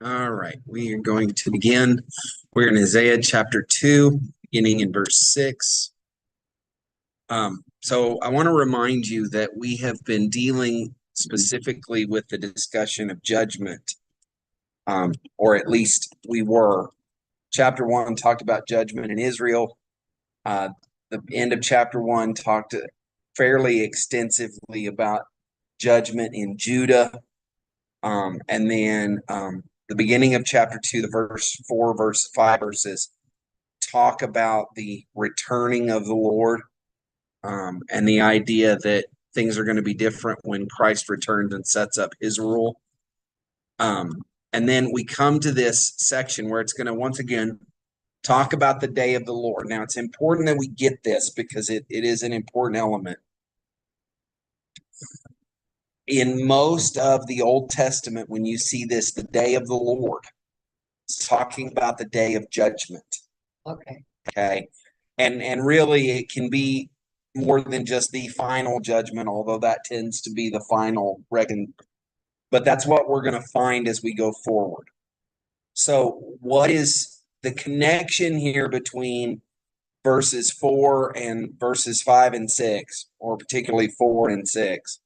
All right, we are going to begin. We're in Isaiah chapter 2, beginning in verse 6. So I want to remind you that we have been dealing specifically with the discussion of judgment, or at least we were. Chapter 1 talked about judgment in Israel. The end of chapter 1 talked fairly extensively about judgment in Judah. And then the beginning of chapter 2, the verse 4, verse 5 verses talk about the returning of the Lord, and the idea that things are going to be different when Christ returns and sets up his rule. And then we come to this section where it's going to once again talk about the day of the Lord. Now, it's important that we get this because it is an important element. In most of the Old Testament, when you see this, the day of the Lord, it's talking about the day of judgment. Okay. Okay. And really it can be more than just the final judgment, although that tends to be the final reckon. But that's what we're going to find as we go forward. So, what is the connection here between verses 4 and verses 5 and 6, or particularly 4 and 6?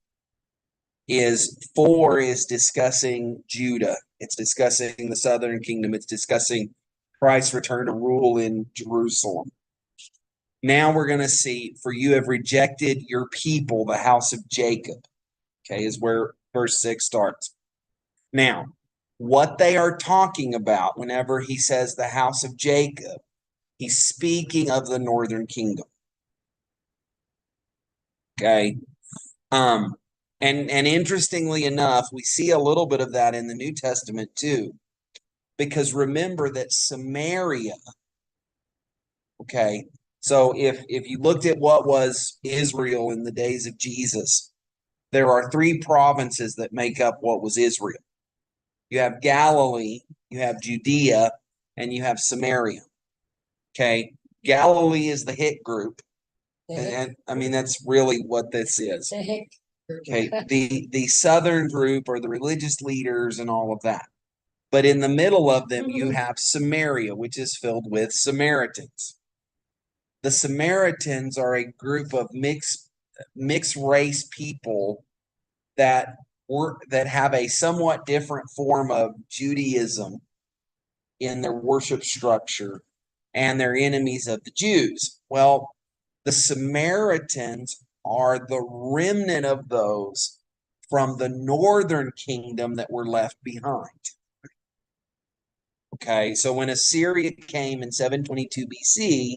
Is 4 is discussing Judah, it's discussing the southern kingdom, it's discussing Christ's return to rule in Jerusalem. Now we're going to see, for you have rejected your people, the house of Jacob. Okay, is where verse 6 starts. Now, what they are talking about whenever he says the house of Jacob, he's speaking of the northern kingdom. Okay. And interestingly enough, we see a little bit of that in the New Testament too. Because remember that Samaria, okay, so if you looked at what was Israel in the days of Jesus, there are three provinces that make up what was Israel. You have Galilee, you have Judea, and you have Samaria. Okay. Galilee is the Hick group. And I mean, that's really what this is. The Hick group. Okay. The southern group are the religious leaders and all of that. But in the middle of them, you have Samaria, which is filled with Samaritans. The Samaritans are a group of mixed race people that have a somewhat different form of Judaism in their worship structure, and they're enemies of the Jews. Well, the Samaritans are the remnant of those from the northern kingdom that were left behind. Okay, so when Assyria came in 722 BC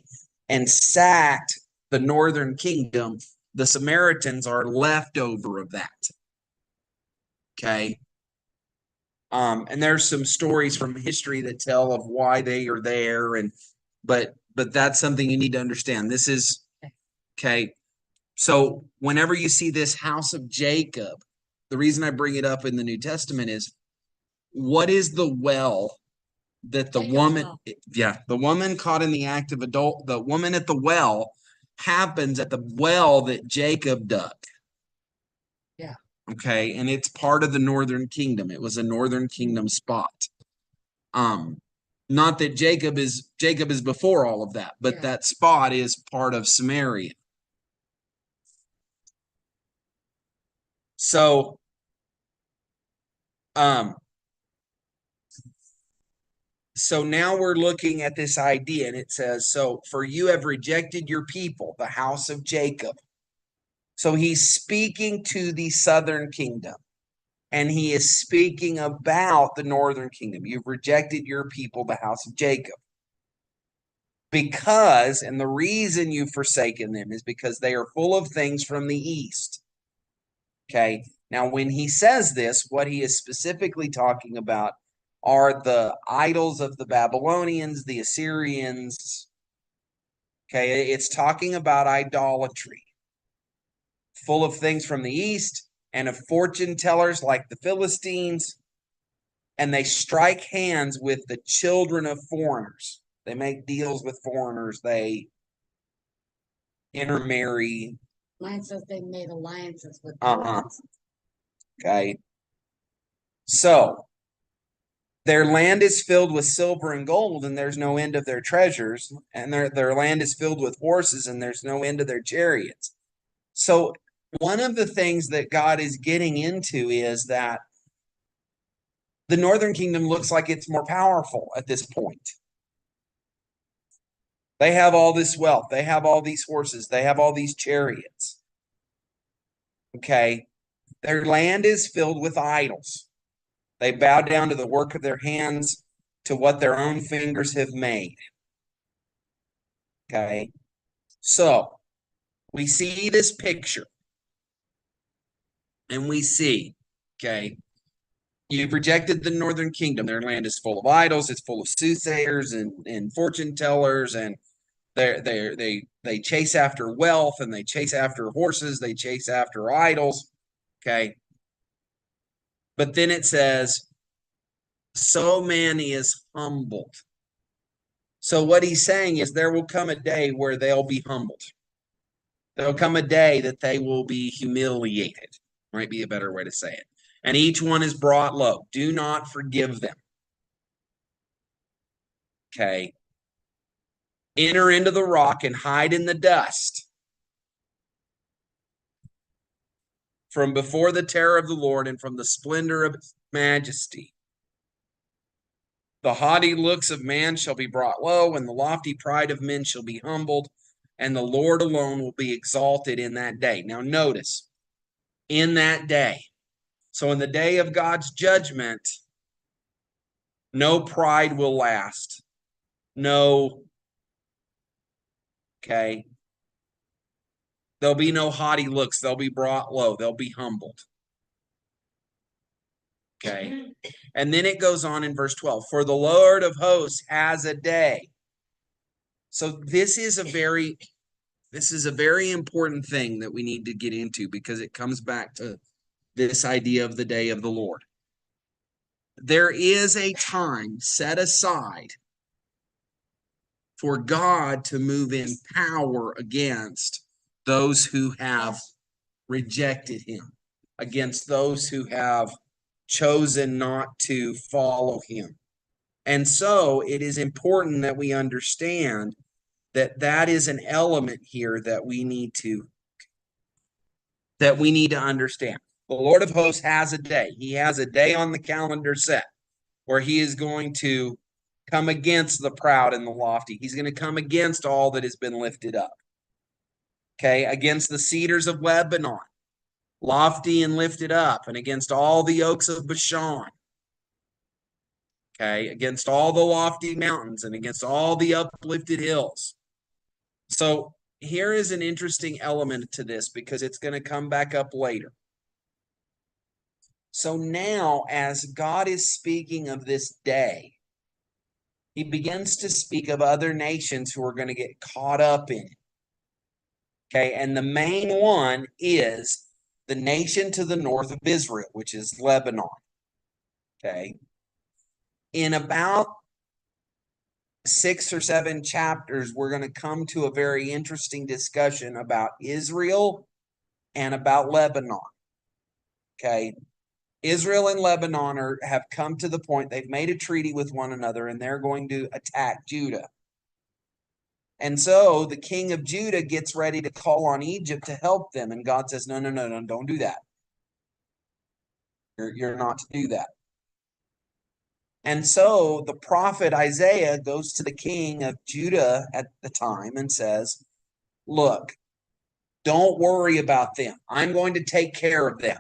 and sacked the northern kingdom, the Samaritans are leftover of that. Okay. And there's some stories from history that tell of why they are there, but that's something you need to understand. This is okay. So whenever you see this house of Jacob, the reason I bring it up in the New Testament is, what is the well that the woman, the woman caught in the act of adult, the woman at the well happens at the well that Jacob dug. Yeah. Okay, and it's part of the northern kingdom. It was a northern kingdom spot. Not that Jacob is before all of that, but that spot is part of Samaria. So so now we're looking at this idea, and it says, so for you have rejected your people, the house of Jacob. So he's speaking to the southern kingdom, and he is speaking about the northern kingdom. You've rejected your people, the house of Jacob. Because, and the reason you've forsaken them is because they are full of things from the east. Okay. Now, when he says this, what he is specifically talking about are the idols of the Babylonians, the Assyrians. Okay. It's talking about idolatry, full of things from the east and of fortune tellers like the Philistines. And they strike hands with the children of foreigners. They make deals with foreigners. They intermarry. Mine says they made alliances with Okay. So Their land is filled with silver and gold, and there's no end of their treasures. And their land is filled with horses, and there's no end of their chariots. So one of the things that God is getting into is that the northern kingdom looks like it's more powerful at this point. They have all this wealth. They have all these horses. They have all these chariots. Okay. Their land is filled with idols. They bow down to the work of their hands, to what their own fingers have made. Okay. So we see this picture and we see, okay, you've rejected the northern kingdom. Their land is full of idols. It's full of soothsayers and fortune tellers, and they chase after wealth, and they chase after horses. They chase after idols. Okay. But then it says, so man is humbled. So what he's saying is there will come a day where they'll be humbled. There'll come a day that they will be humiliated. Might be a better way to say it. And each one is brought low. Do not forgive them. Okay. Enter into the rock and hide in the dust from before the terror of the Lord and from the splendor of his majesty. The haughty looks of man shall be brought low, and the lofty pride of men shall be humbled, and the Lord alone will be exalted in that day. Now notice, in that day. So in the day of God's judgment, no pride will last. No, okay. There'll be no haughty looks. They'll be brought low. They'll be humbled. Okay. And then it goes on in verse 12. For the Lord of hosts has a day. So this is a very important thing that we need to get into, because it comes back to this idea of the day of the Lord. There is a time set aside for God to move in power against those who have rejected him, against those who have chosen not to follow him. And so it is important that we understand that that is an element here that we need to understand. The Lord of hosts has a day. He has a day on the calendar set where he is going to come against the proud and the lofty. He's going to come against all that has been lifted up. Okay, against the cedars of Lebanon, lofty and lifted up, and against all the oaks of Bashan. Okay, against all the lofty mountains and against all the uplifted hills. So here is an interesting element to this, because it's going to come back up later. So now, as God is speaking of this day, he begins to speak of other nations who are going to get caught up in it. Okay, and the main one is the nation to the north of Israel, which is Lebanon. Okay. In about 6 or 7 chapters, we're going to come to a very interesting discussion about Israel and about Lebanon. Okay. Israel and Lebanon have come to the point they've made a treaty with one another, and they're going to attack Judah. And so the king of Judah gets ready to call on Egypt to help them. And God says, no, don't do that. You're not to do that. And so the prophet Isaiah goes to the king of Judah at the time and says, look, don't worry about them. I'm going to take care of them.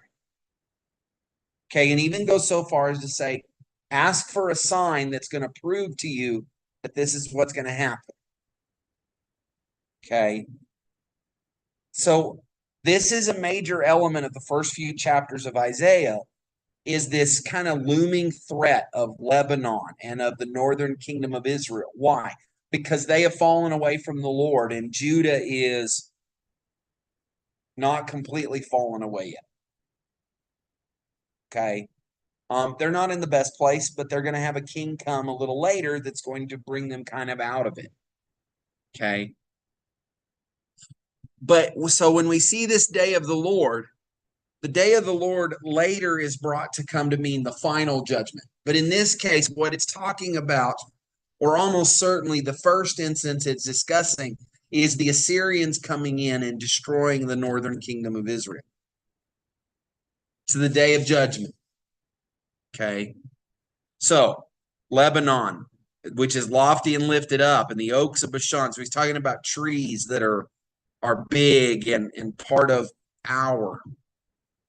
Okay, and even go so far as to say, ask for a sign that's going to prove to you that this is what's going to happen. Okay. So this is a major element of the first few chapters of Isaiah, is this kind of looming threat of Lebanon and of the northern kingdom of Israel. Why? Because they have fallen away from the Lord, and Judah is not completely fallen away yet. Okay. They're not in the best place, but they're going to have a king come a little later that's going to bring them kind of out of it. Okay. But so when we see this day of the Lord, The day of the Lord later is brought to come to mean the final judgment. But in this case, what it's talking about, or almost certainly the first instance it's discussing, is the Assyrians coming in and destroying the northern kingdom of Israel. To the day of judgment. Okay. So, Lebanon, which is lofty and lifted up, and the oaks of Bashan. So he's talking about trees that are big and part of power.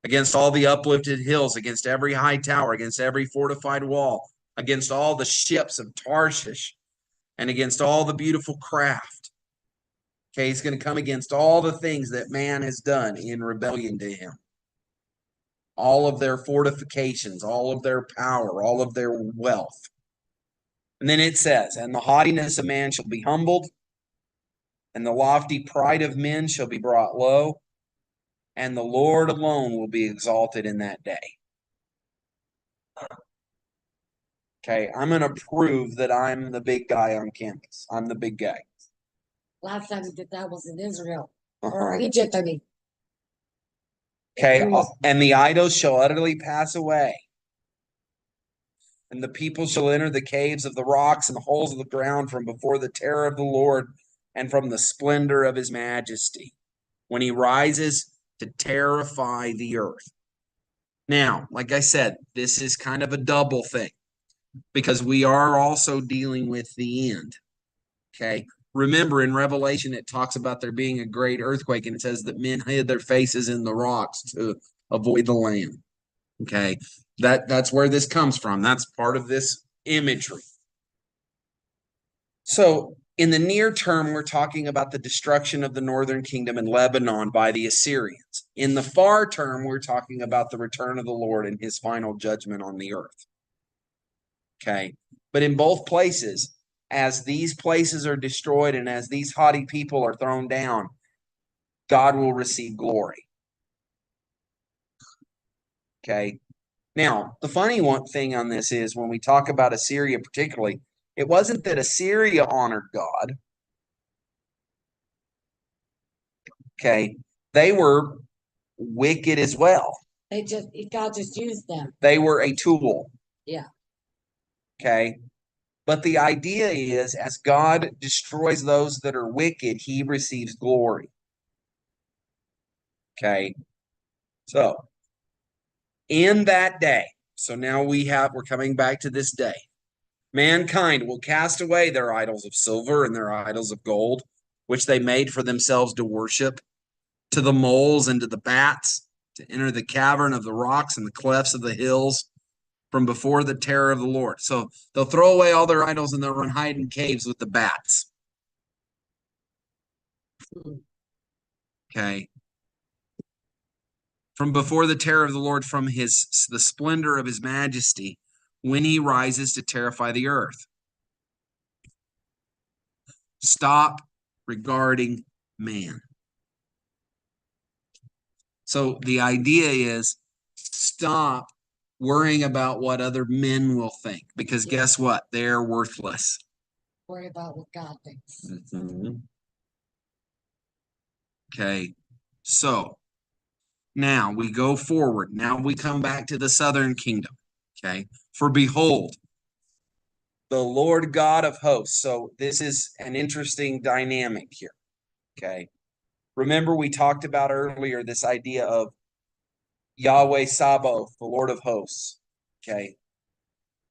Against all the uplifted hills, against every high tower, against every fortified wall, against all the ships of Tarshish, and against all the beautiful craft. Okay, he's going to come against all the things that man has done in rebellion to him. All of their fortifications, all of their power, all of their wealth. And then it says, and the haughtiness of man shall be humbled, and the lofty pride of men shall be brought low, and the Lord alone will be exalted in that day. Okay, I'm going to prove that I'm the big guy on campus. I'm the big guy. Last time we did that was in Israel or Egypt, I mean. Okay, and the idols shall utterly pass away, and the people shall enter the caves of the rocks and the holes of the ground from before the terror of the Lord and from the splendor of his majesty, when he rises to terrify the earth. Now, like I said, this is kind of a double thing, because we are also dealing with the end. Okay. Remember, in Revelation, it talks about there being a great earthquake, and it says that men hid their faces in the rocks to avoid the Lamb. Okay. That's where this comes from. That's part of this imagery. So in the near term, we're talking about the destruction of the northern kingdom in Lebanon by the Assyrians. In the far term, we're talking about the return of the Lord and his final judgment on the earth. Okay. But in both places, as these places are destroyed and as these haughty people are thrown down, God will receive glory. Okay. Now, the funny thing on this is when we talk about Assyria particularly, it wasn't that Assyria honored God. Okay. They were wicked as well. God just used them. They were a tool. Yeah. Okay. But the idea is, as God destroys those that are wicked, he receives glory. Okay. So, in that day, so now we're coming back to this day. Mankind will cast away their idols of silver and their idols of gold, which they made for themselves to worship, to the moles and to the bats, to enter the cavern of the rocks and the clefts of the hills from before the terror of the Lord. So they'll throw away all their idols and they'll run hide in caves with the bats. Okay. From before the terror of the Lord, from the splendor of his majesty, when he rises to terrify the earth. Stop regarding man. So the idea is stop worrying about what other men will think, because guess what? They're worthless. Worry about what God thinks. Okay. So now we go forward. Now we come back to the southern kingdom. Okay. For behold, the Lord God of hosts. So this is an interesting dynamic here. Okay. Remember, we talked about earlier this idea of Yahweh Sabaoth, the Lord of hosts. Okay.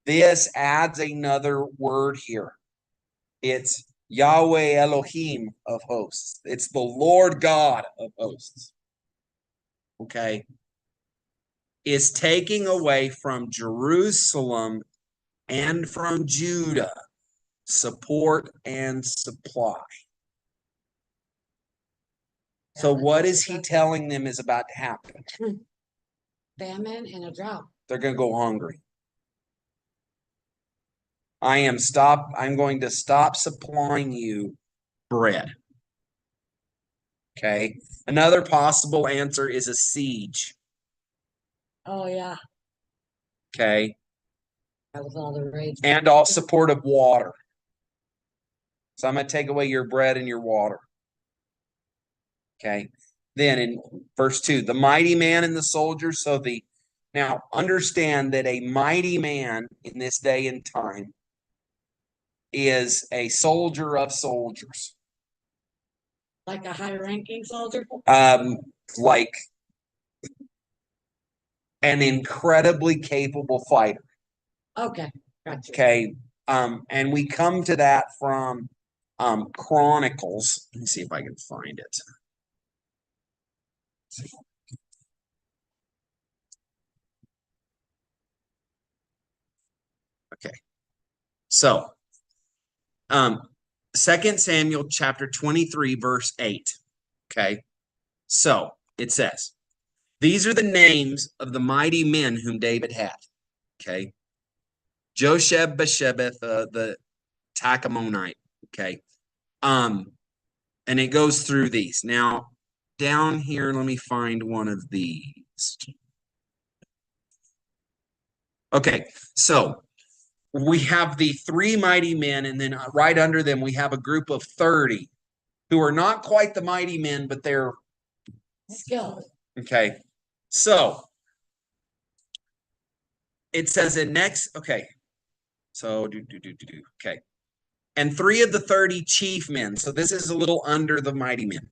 This adds another word here. It's Yahweh Elohim of hosts. It's the Lord God of hosts. Okay. Is taking away from Jerusalem and from Judah support and supply. So what is he telling them is about to happen? Famine and a drought. They're going to go hungry. I'm going to stop supplying you bread. Okay. Another possible answer is a siege. Oh yeah. Okay. That was all the rage. And all support of water. So I'm going to take away your bread and your water. Okay. Then in verse 2, the mighty man and the soldier. Now understand that a mighty man in this day and time is a soldier of soldiers. Like a high ranking soldier? Like an incredibly capable fighter. Okay, gotcha. Okay. And we come to that from Chronicles. Let me see if I can find it. Okay. So, 2 Samuel chapter 23, verse 8. Okay. So it says, these are the names of the mighty men whom David had. Okay. Josheb-Bashebeth, the Tachamonite. Okay. And it goes through these. Now, down here, let me find one of these. Okay, so we have the three mighty men, and then right under them, we have a group of 30 who are not quite the mighty men, but they're skilled. Okay. So it says in next, okay. So okay. And 3 of the 30 chief men. So this is a little under the mighty men.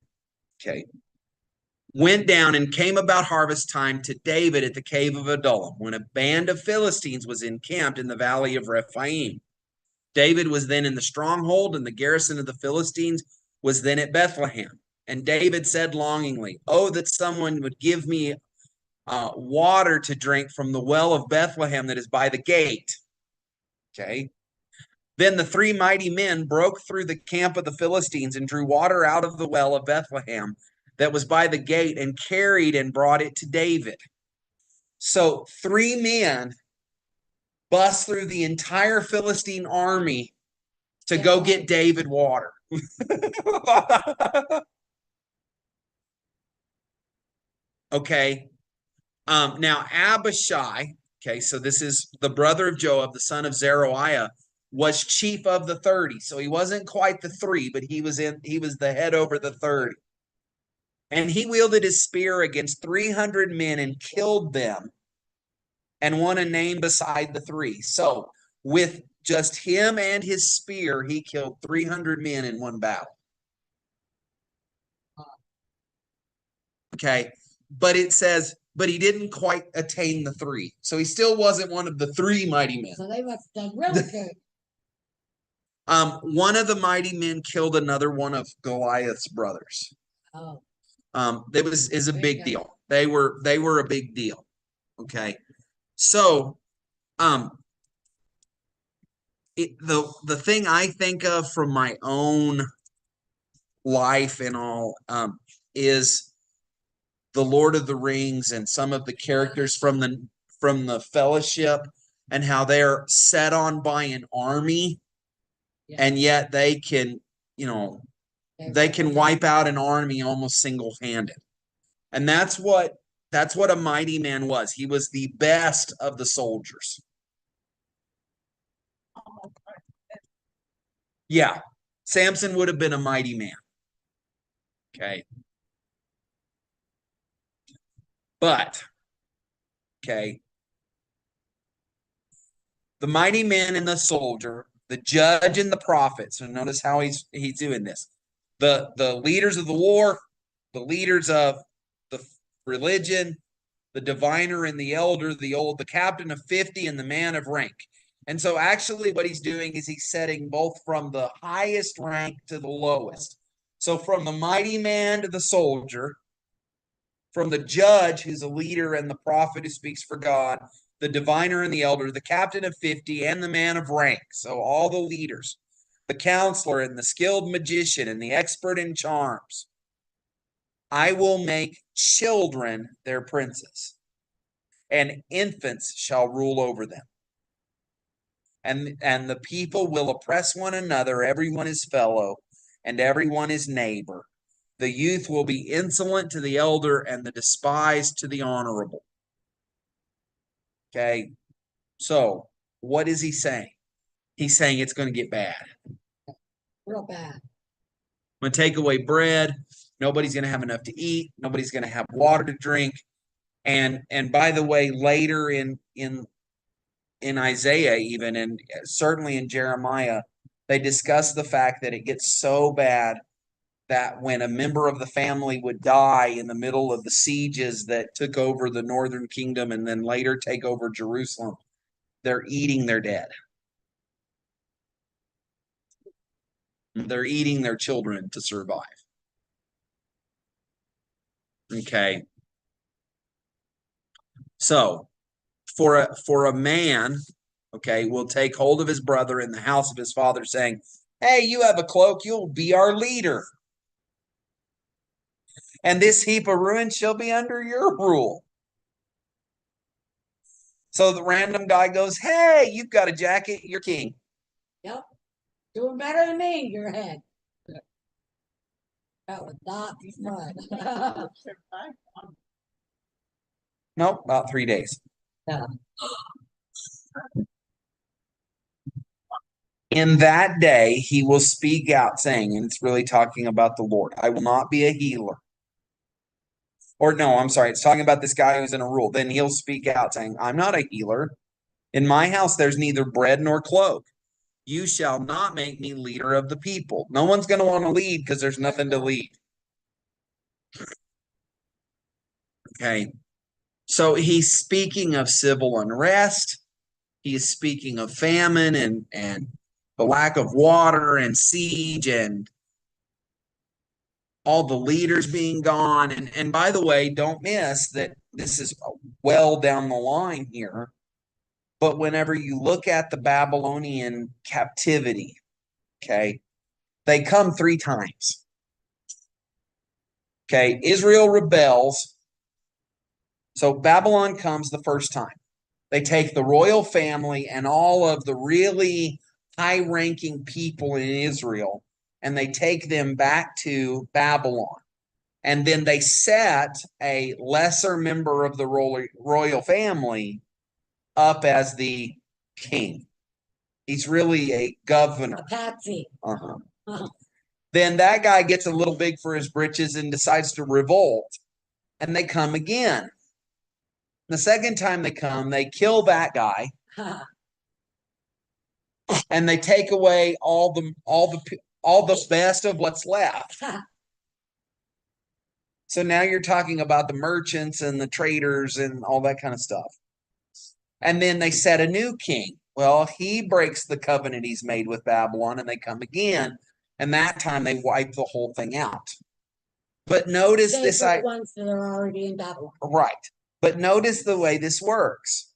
Okay. Went down and came about harvest time to David at the cave of Adullam, when a band of Philistines was encamped in the valley of Rephaim. David was then in the stronghold, and the garrison of the Philistines was then at Bethlehem. And David said longingly, oh, that someone would give me water to drink from the well of Bethlehem that is by the gate. Okay. Then the 3 mighty men broke through the camp of the Philistines and drew water out of the well of Bethlehem that was by the gate, and carried and brought it to David. So 3 men bust through the entire Philistine army to go get David water. Okay. Now Abishai, okay, so this is the brother of Joab, the son of Zeruiah, was chief of the 30. So he wasn't quite the 3, but he was the head over the 30. And he wielded his spear against 300 men and killed them, and won a name beside the 3. So with just him and his spear, he killed 300 men in one battle. Okay. But it says, but he didn't quite attain the 3. So he still wasn't one of the 3 mighty men. So they must have done really good. One of the mighty men killed another one of Goliath's brothers. Oh. That is a big deal. They were a big deal. Okay. So the thing I think of from my own life and all is the Lord of the Rings and some of the characters from the Fellowship, and how they're set on by an army, and yet they can, they can wipe out an army almost single-handed. And that's what a mighty man was. He was the best of the soldiers. Yeah, Samson would have been a mighty man. Okay. But, okay, the mighty man and the soldier, the judge and the prophet. So notice how he's doing this. The leaders of the war, the leaders of the religion, the diviner and the elder, the captain of 50 and the man of rank. And so actually what he's doing is he's setting both from the highest rank to the lowest. So from the mighty man to the soldier, from the judge who's a leader and the prophet who speaks for God, the diviner and the elder, the captain of 50 and the man of rank. So all the leaders, the counselor and the skilled magician and the expert in charms. I will make children their princes, and infants shall rule over them. And the people will oppress one another, everyone his fellow, and everyone his neighbor. The youth will be insolent to the elder, and the despised to the honorable. Okay, so what is he saying? He's saying it's going to get bad. Real bad. I'm going to take away bread. Nobody's going to have enough to eat. Nobody's going to have water to drink. And by the way, later in Isaiah, even, and certainly in Jeremiah, they discuss the fact that it gets so bad that when a member of the family would die in the middle of the sieges that took over the northern kingdom and then later take over Jerusalem, they're eating their dead. They're eating their children to survive. Okay. So for a man, okay, will take hold of his brother in the house of his father, saying, "Hey, you have a cloak, you'll be our leader. And this heap of ruins shall be under your rule." So the random guy goes, "Hey, you've got a jacket, you're king." Yep. Doing better than me, your head. That would not be fun. Nope, about 3 days. Yeah. In that day, he will speak out, saying, and it's really talking about the Lord, "I will not be a healer." Or no, I'm sorry, it's talking about this guy who's in a rule. Then he'll speak out, saying, "I'm not a healer. In my house, there's neither bread nor cloak. You shall not make me leader of the people." No one's going to want to lead because there's nothing to lead. Okay. So he's speaking of civil unrest. He's speaking of famine and the lack of water and siege and all the leaders being gone. And by the way, don't miss that this is well down the line here. But whenever you look at the Babylonian captivity, okay, they come 3 times. Okay, Israel rebels. So Babylon comes the first time. They take the royal family and all of the really high-ranking people in Israel, and they take them back to Babylon. And then they set a lesser member of the royal family up as the king. He's really a governor. A patsy. Uh-huh. Then that guy gets a little big for his britches and decides to revolt, and they come again. The second time they come, they kill that guy, and they take away all the best of what's left. So now you're talking about the merchants and the traders and all that kind of stuff. And then they set a new king. Well, he breaks the covenant he's made with Babylon, and they come again. And that time they wipe the whole thing out. But notice this, the ones that are already in Babylon. Right. But notice the way this works.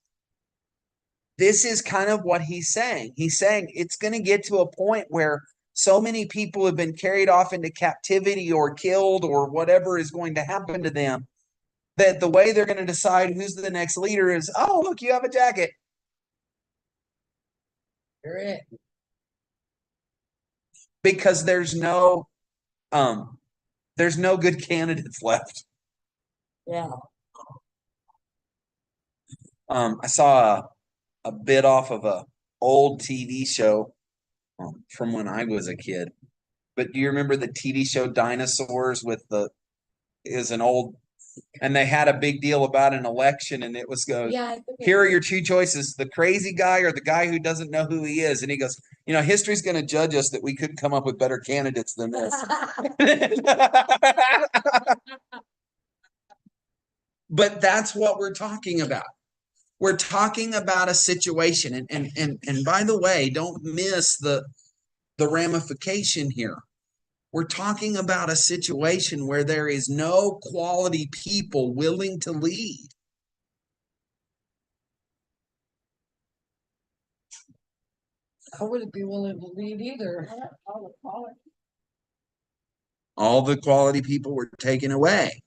This is kind of what he's saying. He's saying it's going to get to a point where so many people have been carried off into captivity or killed or whatever is going to happen to them that the way they're going to decide who's the next leader is, "Oh, look, you have a jacket." You're it. Because there's no good candidates left. Yeah. I saw a bit off of a old TV show from when I was a kid. But do you remember the TV show Dinosaurs is an old, and they had a big deal about an election, and it was here are your 2 choices, the crazy guy or the guy who doesn't know who he is. And he goes, history's going to judge us that we couldn't come up with better candidates than this. But that's what we're talking about. We're talking about a situation. And by the way, don't miss the ramification here. We're talking about a situation where there is no quality people willing to lead. I wouldn't be willing to lead either. All the quality people were taken away.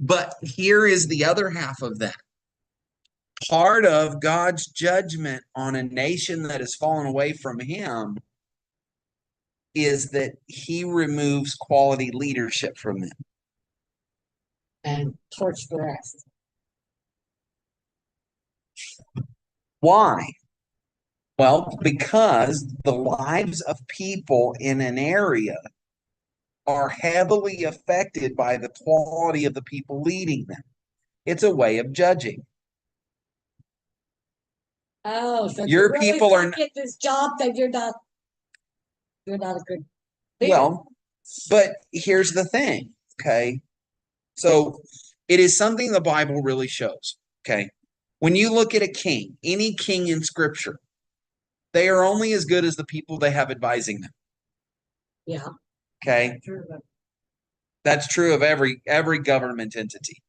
But here is the other half of that. Part of God's judgment on a nation that has fallen away from him is that he removes quality leadership from them. And torch the rest. Why? Well, because the lives of people in an area are heavily affected by the quality of the people leading them. It's a way of judging. Oh, so if Your you really people are suck at this job, then you're not a good leader. well, but here's the thing, okay? So it is something the Bible really shows, okay? When you look at a king, any king in scripture, they are only as good as the people they have advising them. Yeah. Okay. True. That's true of every government entity.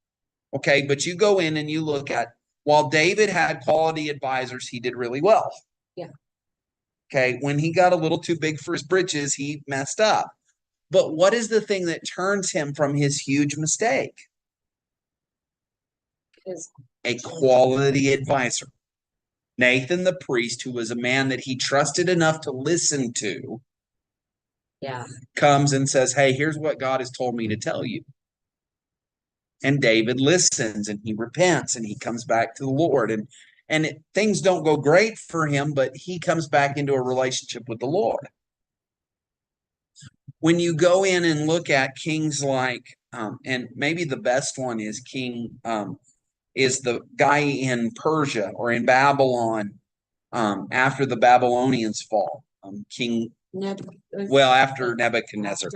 Okay, but you go in and you look at while David had quality advisors, he did really well. Yeah. Okay, when he got a little too big for his britches, he messed up. But what is the thing that turns him from his huge mistake? A quality advisor. Nathan the priest, who was a man that he trusted enough to listen to, Yeah. comes and says, "Hey, here's what God has told me to tell you." And David listens and he repents and he comes back to the Lord. Things don't go great for him, but he comes back into a relationship with the Lord. When you go in and look at kings like, and maybe the best one is is the guy in Persia or in Babylon after the Babylonians fall. King, after Nebuchadnezzar.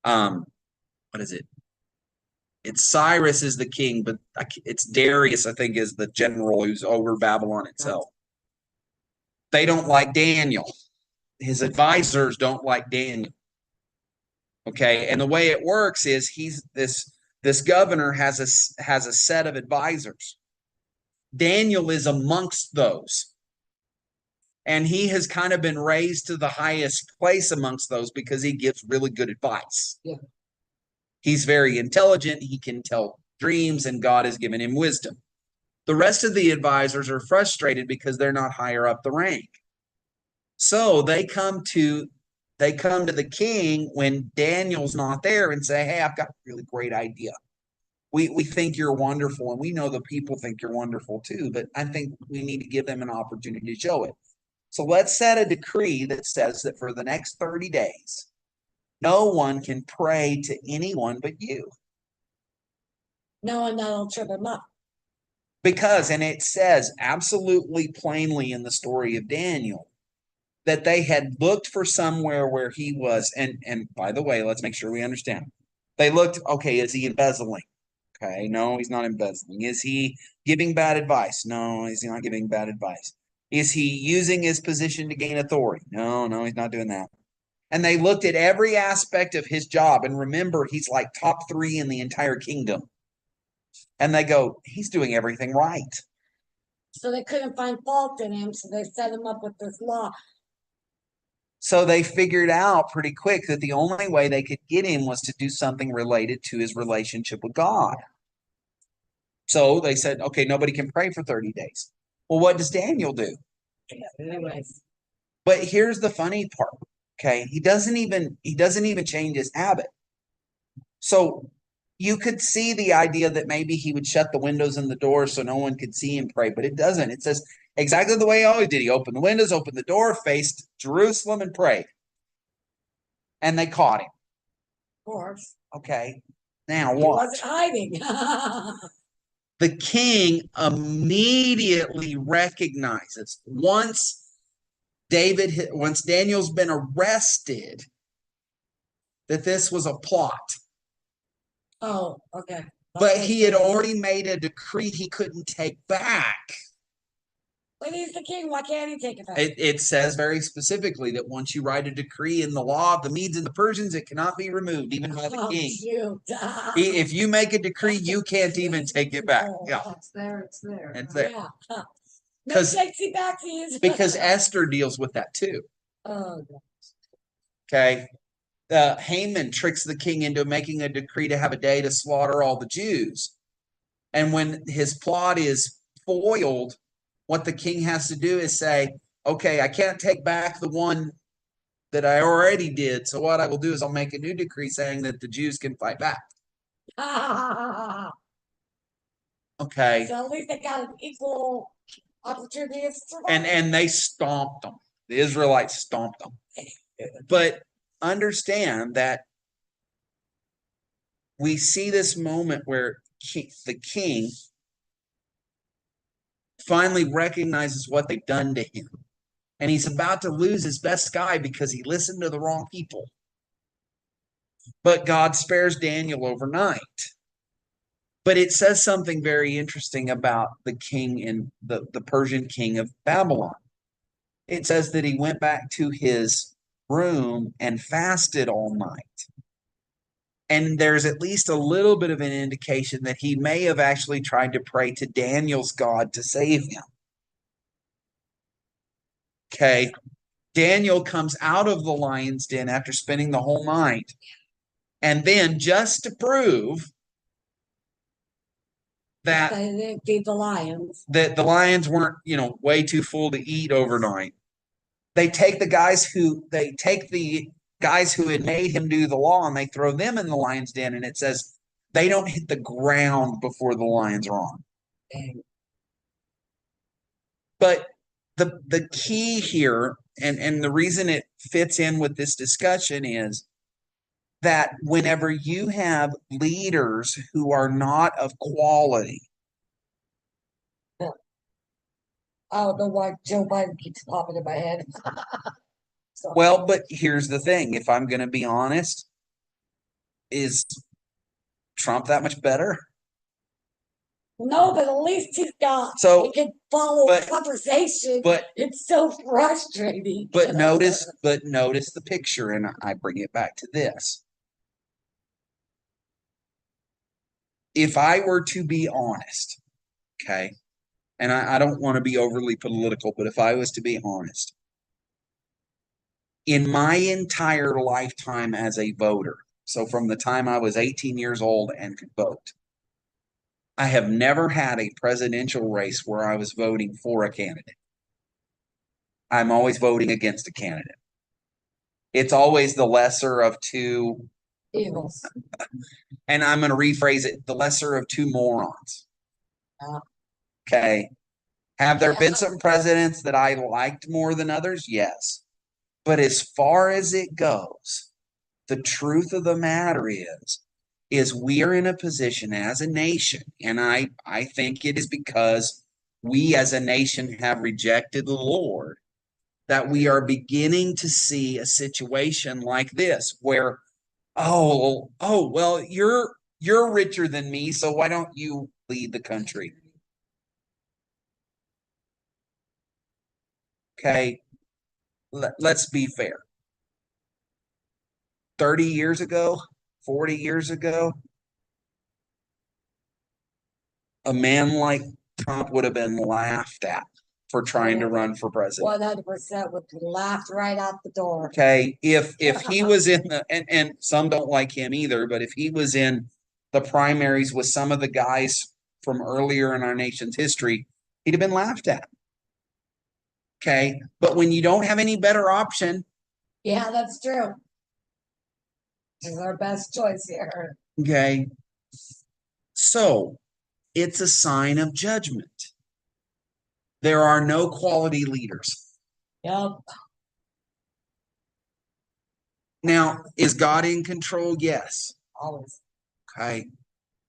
What is it? It's Cyrus is the king, but it's Darius, I think, is the general who's over Babylon itself. They don't like Daniel. His advisors don't like Daniel. Okay, and the way it works is this governor has a set of advisors. Daniel is amongst those. And he has kind of been raised to the highest place amongst those because he gives really good advice. Yeah. He's very intelligent. He can tell dreams, and God has given him wisdom. The rest of the advisors are frustrated because they're not higher up the rank. So they come to the king when Daniel's not there and say, "Hey, I've got a really great idea. We think you're wonderful, and we know the people think you're wonderful too, but I think we need to give them an opportunity to show it. So let's set a decree that says that for the next 30 days, no one can pray to anyone but you." No, and that'll trip him up. Because, and it says absolutely plainly in the story of Daniel, that they had looked for somewhere where he was. And by the way, let's make sure we understand. They looked, okay, is he embezzling? Okay, no, he's not embezzling. Is he giving bad advice? No, he's not giving bad advice. Is he using his position to gain authority? No, he's not doing that. And they looked at every aspect of his job. And remember, he's like top 3 in the entire kingdom. And they go, he's doing everything right. So they couldn't find fault in him, so they set him up with this law. So they figured out pretty quick that the only way they could get him was to do something related to his relationship with God. So they said, okay, nobody can pray for 30 days. Well, what does Daniel do? Anyways. But here's the funny part. Okay, he doesn't even change his habit. So you could see the idea that maybe he would shut the windows and the doors so no one could see him pray, but it doesn't. It says exactly the way he always did. He opened the windows, opened the door, faced Jerusalem, and prayed. And they caught him. Of course. Okay. Now He what? wasn't hiding. The king immediately recognizes once Daniel's been arrested, that this was a plot. Oh, okay. But he had already made a decree he couldn't take back. But he's the king. Why can't he take it back? It says very specifically that once you write a decree in the law of the Medes and the Persians, it cannot be removed, even by the king. Shoot. If you make a decree, you can't even take it back. Yeah. It's there. It's there. It's there. Yeah. No takesy backsies. Because Esther deals with that too. Oh, God. Okay. Haman tricks the king into making a decree to have a day to slaughter all the Jews. And when his plot is foiled, what the king has to do is say, okay, I can't take back the one that I already did. So what I will do is I'll make a new decree saying that the Jews can fight back. Okay. So at least they got an equal opportunity of survival. And they stomped them. The Israelites stomped them. But understand that we see this moment where the king finally recognizes what they've done to him. And he's about to lose his best guy because he listened to the wrong people. But God spares Daniel overnight. But it says something very interesting about the king in the Persian king of Babylon. It says that he went back to his room and fasted all night. And there's at least a little bit of an indication that he may have actually tried to pray to Daniel's God to save him. Okay. Daniel comes out of the lion's den after spending the whole night. And then just to prove that They feed the lions. that the lions weren't, way too full to eat overnight, they take the guys who had made him do the law and they throw them in the lion's den, and it says they don't hit the ground before the lions are on. Dang. But the key here, and the reason it fits in with this discussion, is that whenever you have leaders who are not of quality. I don't know why Joe Biden keeps popping in my head. Well, but here's the thing. If I'm going to be honest, is Trump that much better? No, but at least he can follow conversation. But it's so frustrating. But notice the picture, and I bring it back to this. If I were to be honest, okay, and I don't want to be overly political, but if I was to be honest, in my entire lifetime as a voter, so from the time I was 18 years old and could vote, I have never had a presidential race where I was voting for a candidate. I'm always voting against a candidate. It's always the lesser of two evils. And I'm going to rephrase it, the lesser of two morons. Okay. Have there been some presidents that I liked more than others? Yes. But as far as it goes, the truth of the matter is we are in a position as a nation, and I think it is because we as a nation have rejected the Lord, that we are beginning to see a situation like this where, well, you're richer than me, so why don't you lead the country? Okay, let's be fair. 30 years ago, 40 years ago, a man like Trump would have been laughed at for trying to run for president. 100% would be laughed right out the door. Okay, if he was in the, and some don't like him either, but if he was in the primaries with some of the guys from earlier in our nation's history, he'd have been laughed at. Okay, but when you don't have any better option. Yeah, that's true. This is our best choice here. Okay, so it's a sign of judgment. There are no quality leaders. Yep. Now, is God in control? Yes. Always. Okay.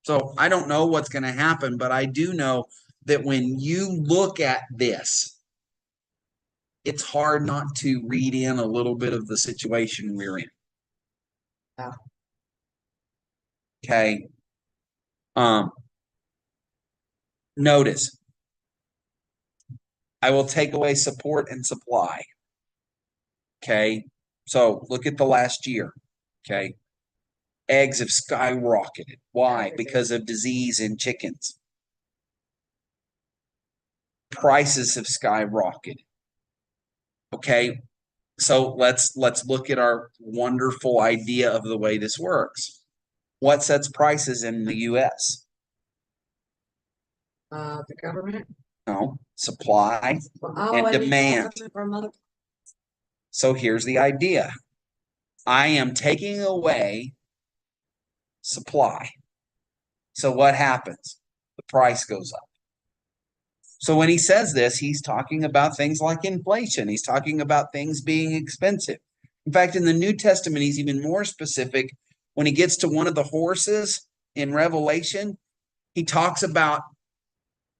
So I don't know what's going to happen, but I do know that when you look at this, it's hard not to read in a little bit of the situation we're in. Yeah. Okay. Notice, I will take away support and supply. Okay. So look at the last year. Okay. Eggs have skyrocketed. Why? Because of disease in chickens. Prices have skyrocketed. Okay. So let's look at our wonderful idea of the way this works. What sets prices in the US? The government? No, supply and demand. So here's the idea. I am taking away supply. So what happens? The price goes up. So when he says this, he's talking about things like inflation. He's talking about things being expensive. In fact, in the New Testament, he's even more specific when he gets to one of the horses in Revelation, he talks about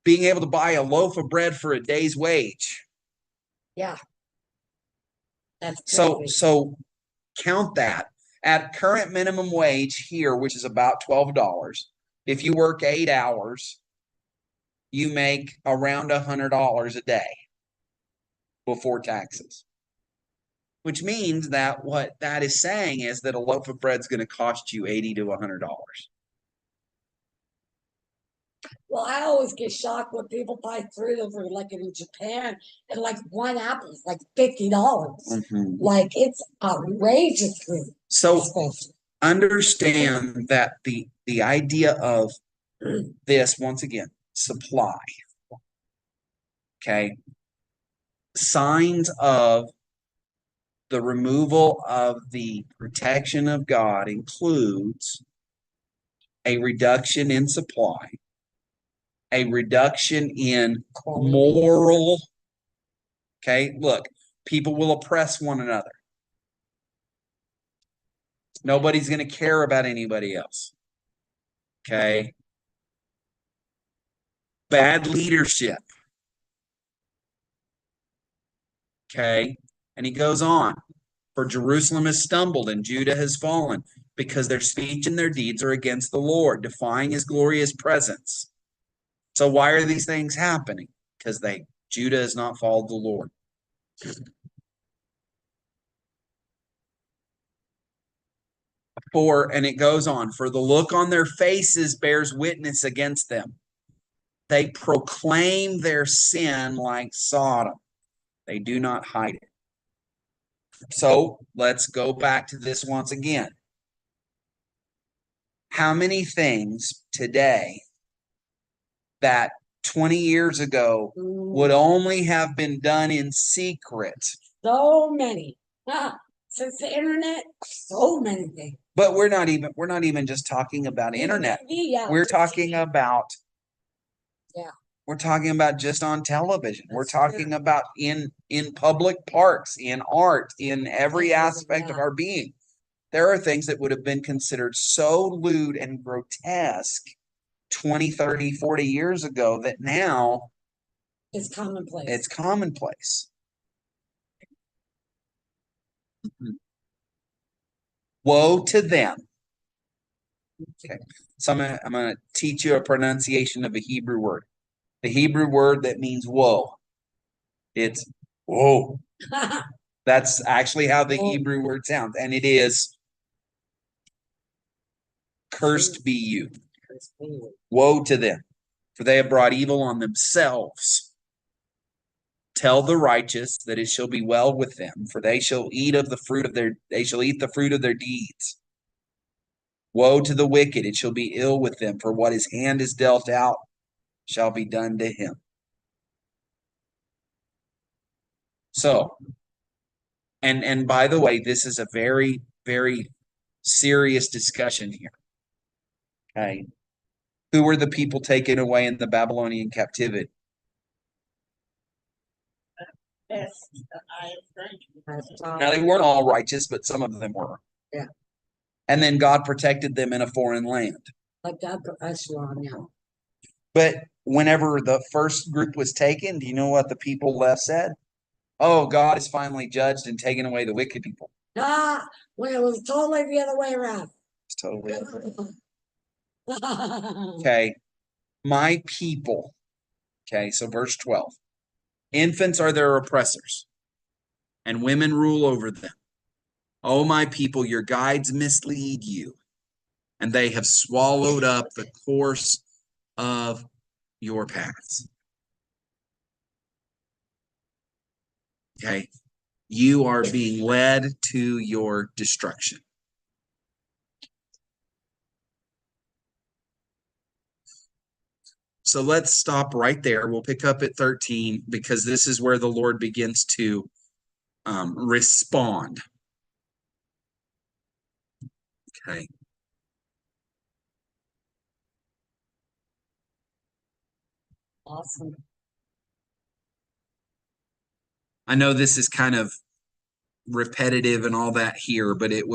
being able to buy a loaf of bread for a day's wage. Yeah. That's So, crazy. so count that. At current minimum wage here, which is about $12, if you work 8 hours, you make around $100 a day before taxes. Which means that what that is saying is that a loaf of bread is going to cost you $80 to $100. Well, I always get shocked when people buy fruit over like in Japan, and like one apple is like $50. Like it's outrageously So expensive. understand that the idea of this, once again, supply. Okay. Signs of the removal of the protection of God includes a reduction in supply, a reduction in moral. Okay, look, people will oppress one another. Nobody's going to care about anybody else. Okay. Bad leadership. Okay. And he goes on. For Jerusalem has stumbled and Judah has fallen, because their speech and their deeds are against the Lord, defying his glorious presence. So why are these things happening? Because Judah has not followed the Lord. And it goes on, for the look on their faces bears witness against them. They proclaim their sin like Sodom. They do not hide it. So let's go back to this once again. How many things today that 20 years ago would only have been done in secret? So many. Since the internet, so many things. But we're not even just talking about internet. Yeah, We're talking about yeah. We're talking about just on television. We're talking about in public parks, in art, in every aspect of our being. There are things that would have been considered so lewd and grotesque 20, 30, 40 years ago that now it's commonplace. It's commonplace. Woe to them. Okay. So I'm going to teach you a pronunciation of a Hebrew word. The Hebrew word that means woe. It's woe. That's actually how the Hebrew word sounds. And it is cursed be you. Woe to them, for they have brought evil on themselves. Tell the righteous that it shall be well with them, for they shall eat the fruit of their deeds. Woe to the wicked, it shall be ill with them, for what his hand is dealt out shall be done to him. So, and by the way, this is a very, very serious discussion here. Okay. Who were the people taken away in the Babylonian captivity? Now, they weren't all righteous, but some of them were. Yeah. And then God protected them in a foreign land. Like that professional now. But whenever the first group was taken, do you know what the people left said? Oh, God has finally judged and taken away the wicked people. When it was totally the other way around. It's totally okay. My people. Okay, so verse 12. Infants are their oppressors, and women rule over them. O my people, your guides mislead you, and they have swallowed up the course of your paths. Okay, you are being led to your destruction. So let's stop right there. We'll pick up at 13 because this is where the Lord begins to respond. Okay. Awesome. I know this is kind of repetitive and all that here, but it will.